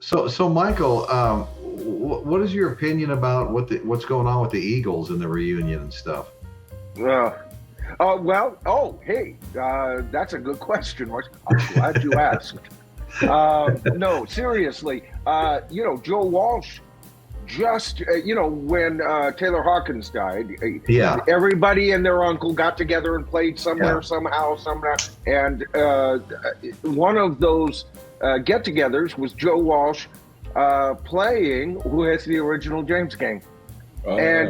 So Michael, what is your opinion about what's going on with the Eagles and the reunion and stuff? Uh, hey, that's a good question, Mark. I'm glad you asked. No, seriously, Joe Walsh just, when Taylor Hawkins died, Yeah. everybody and their uncle got together and played somewhere, somehow. And one of those get-togethers was Joe Walsh playing with the original James Gang. And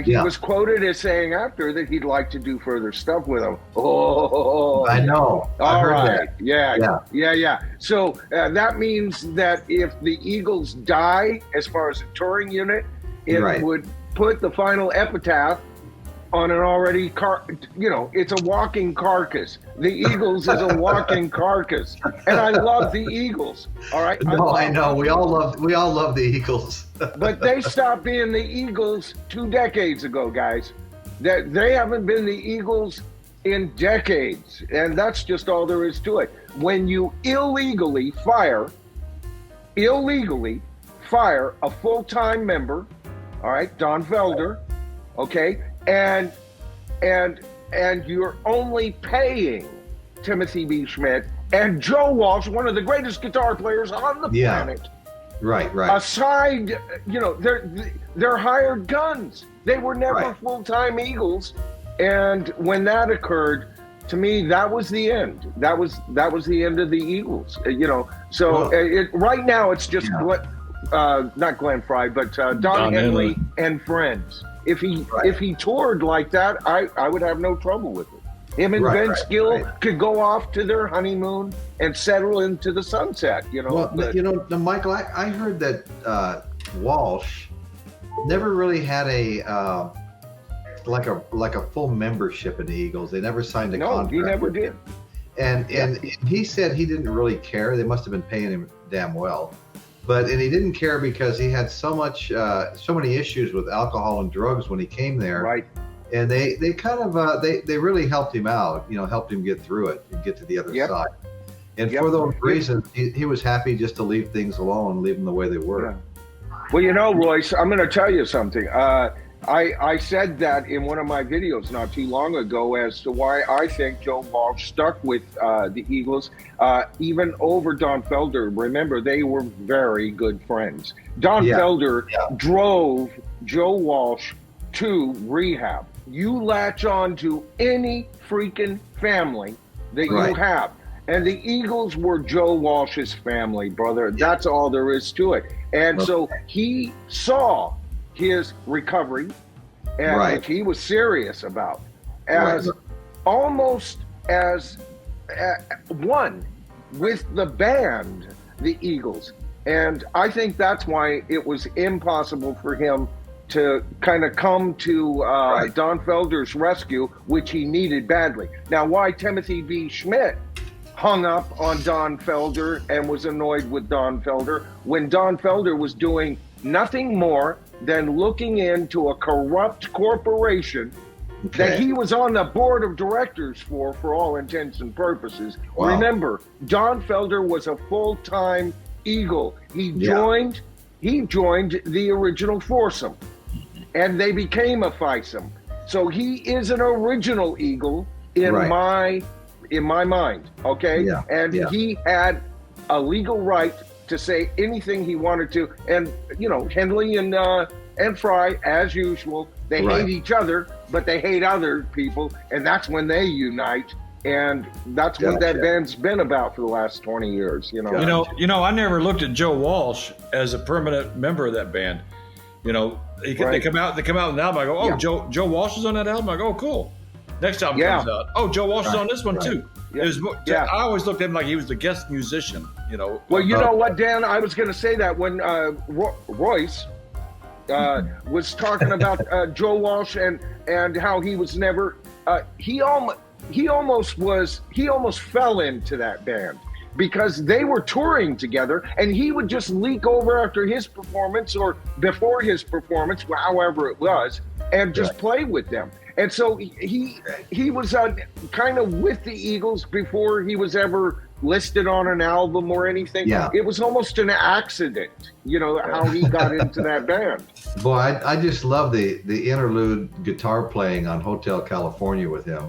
he was quoted as saying after that he'd like to do further stuff with him. Oh, I know. I heard right. that. Yeah. So that means that if the Eagles die, as far as a touring unit, it would put the final epitaph on an already it's a walking carcass. The Eagles is a walking carcass, and I love the Eagles. All right. No, I know. We all love the Eagles. But they stopped being the Eagles 2 decades ago, guys. That they haven't been the Eagles in decades, and that's just all there is to it. When you illegally fire a full-time member, all right, Don Felder, okay, and you're only paying Timothy B. Schmidt and Joe Walsh, one of the greatest guitar players on the planet. Right. Aside, they're hired guns. They were never full-time Eagles, and when that occurred, to me, that was the end. That was the end of the Eagles. So right now it's just not Glenn Fry, but Don Henley and friends. If he toured like that, I would have no trouble with it. Him and Vince Gill could go off to their honeymoon and settle into the sunset. Well, Michael, I heard that Walsh never really had a like a full membership in the Eagles. They never signed a contract. No, he never did. And he said he didn't really care. They must have been paying him damn well. And he didn't care because he had so many issues with alcohol and drugs when he came there. Right. And they kind of they really helped him out, helped him get through it and get to the other side. And for those reasons, he was happy just to leave things alone, leave them the way they were. Yeah. Well, Royce, I'm going to tell you something. I said that in one of my videos not too long ago as to why I think Joe Walsh stuck with the Eagles, even over Don Felder. Remember, they were very good friends. Don Felder drove Joe Walsh to rehab. You latch on to any freaking family that you have. And the Eagles were Joe Walsh's family, brother. That's all there is to it. And so he saw his recovery, and which he was serious about, as almost as one with the band, the Eagles. And I think that's why it was impossible for him to kind of come to Don Felder's rescue, which he needed badly. Now, why Timothy B. Schmidt hung up on Don Felder and was annoyed with Don Felder when Don Felder was doing nothing more than looking into a corrupt corporation that he was on the board of directors for all intents and purposes. Wow. Remember, Don Felder was a full-time Eagle. He joined the original foursome, and they became a fivesome. So he is an original Eagle in my mind, okay? Yeah. And he had a legal right to say anything he wanted to. And, Henley and Fry, as usual, they hate each other, but they hate other people, and that's when they unite. And that's what that band's been about for the last 20 years, I never looked at Joe Walsh as a permanent member of that band. They come out with an album. I go, Joe Walsh is on that album. I go, oh, cool. Next album comes out. Oh, Joe Walsh is on this one too. I always looked at him like he was the guest musician. Well, you know what, Dan? I was going to say that when Royce was talking about Joe Walsh and how he was never he almost fell into that band because they were touring together, and he would just leak over after his performance or before his performance, however it was, and just play with them. And so he was kind of with the Eagles before he was ever listed on an album or anything. Yeah. It was almost an accident, how he got into that band. Boy, I just love the interlude guitar playing on Hotel California with him.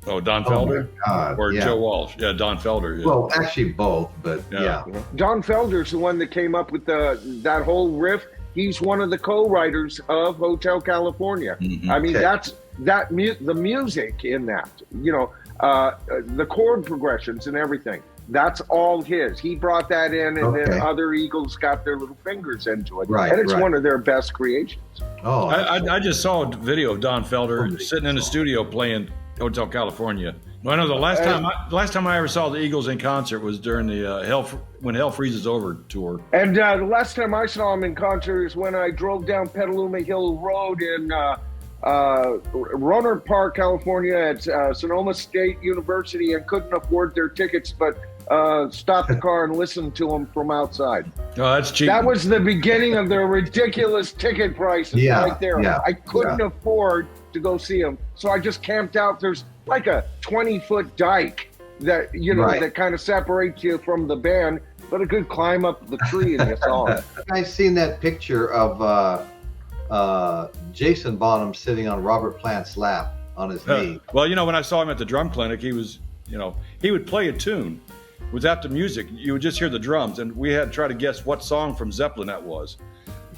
Oh, Don Felder? God, or Joe Walsh? Yeah, Don Felder. Yeah. Well, actually both, but yeah. Don Felder's the one that came up with that whole riff. He's one of the co-writers of Hotel California. Mm-hmm. I mean, the music in that, the chord progressions and everything. That's all his. He brought that in, and then other Eagles got their little fingers into it. Right, and it's one of their best creations. Oh, I just saw a video of Don Felder sitting in the studio playing Hotel California. I know the last time I ever saw the Eagles in concert was during the When Hell Freezes Over tour. And the last time I saw him in concert is when I drove down Petaluma Hill Road in Rohnert Park, California, at Sonoma State University, and couldn't afford their tickets, but stopped the car and listened to them from outside. Oh, that's cheap. That was the beginning of their ridiculous ticket prices right there. Yeah, I couldn't afford to go see them, so I just camped out. There's like a 20-foot dike that that kind of separates you from the band, but a good climb up the tree and you saw it. I seen that picture of Jason Bonham sitting on Robert Plant's lap on his knee. Well, when I saw him at the drum clinic, he was, he would play a tune. Without the music, you would just hear the drums, and we had to try to guess what song from Zeppelin that was.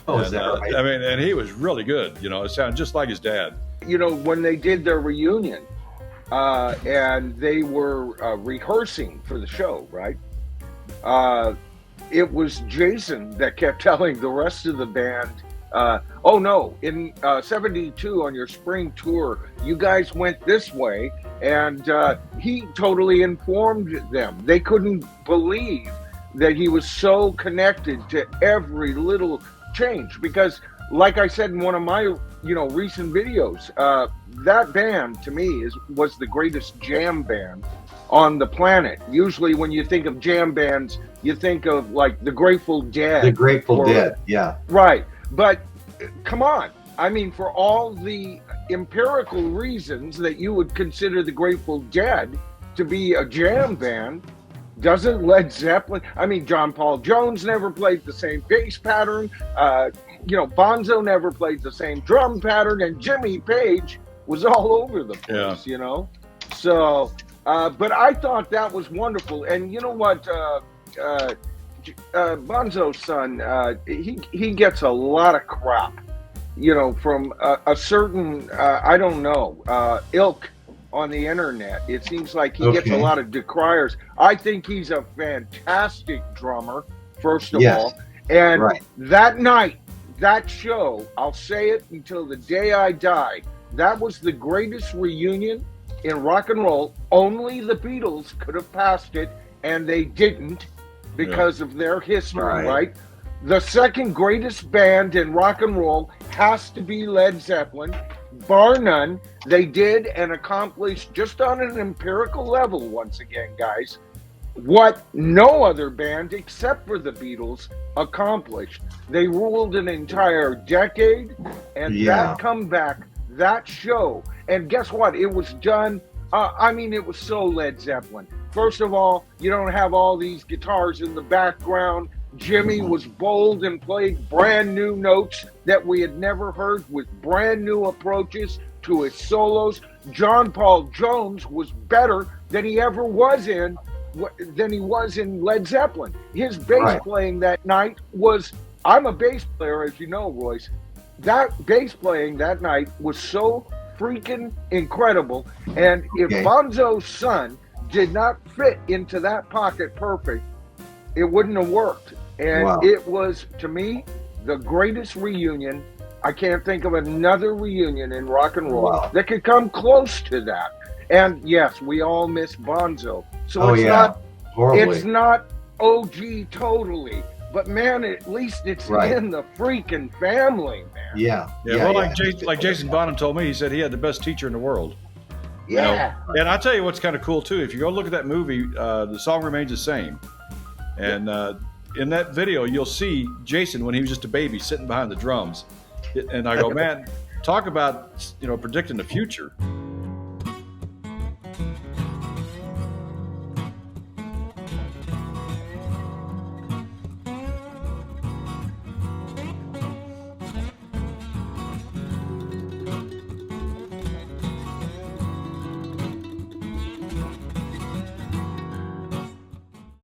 Oh, is that right? I mean, and he was really good. It sounded just like his dad. When they did their reunion, and they were rehearsing for the show, right? It was Jason that kept telling the rest of the band, oh no, in 72 on your spring tour, you guys went this way, and he totally informed them. They couldn't believe that he was so connected to every little change, because like I said in one of my recent videos, that band to me was the greatest jam band on the planet. Usually when you think of jam bands, you think of like the Grateful Dead. The Grateful Dead, yeah. Right. But come on. I mean, for all the empirical reasons that you would consider the Grateful Dead to be a jam band, doesn't Led Zeppelin, John Paul Jones never played the same bass pattern, Bonzo never played the same drum pattern, and Jimmy Page was all over the place, So, but I thought that was wonderful. And you know what, Bonzo's son, he gets a lot of crap, from a certain, I don't know, ilk on the internet. It seems like he gets a lot of decriers. I think he's a fantastic drummer, first of all. And that night, that show, I'll say it until the day I die, that was the greatest reunion in rock and roll. Only the Beatles could have passed it, and they didn't because of their history, right? The second greatest band in rock and roll has to be Led Zeppelin, bar none. They did and accomplished, just on an empirical level, once again, guys, what no other band except for the Beatles accomplished. They ruled an entire decade, and that comeback, that show, and guess what? It was done, it was so Led Zeppelin. First of all, you don't have all these guitars in the background. Jimmy was bold and played brand new notes that we had never heard, with brand new approaches to his solos. John Paul Jones was better than he ever was in Led Zeppelin. His bass playing that night was, I'm a bass player, as you know, Royce. That bass playing that night was so freaking incredible. And if Bonzo's son did not fit into that pocket perfect, it wouldn't have worked. And it was, to me, the greatest reunion. I can't think of another reunion in rock and roll that could come close to that. And yes, we all miss Bonzo. So it's not OG totally, but man, at least it's in the freaking family, man. Like Jason Bonham told me, he said he had the best teacher in the world. Yeah. And I'll tell you what's kind of cool too. If you go look at that movie, the song remains the same. And in that video, you'll see Jason when he was just a baby sitting behind the drums. And I go, man, talk about predicting the future.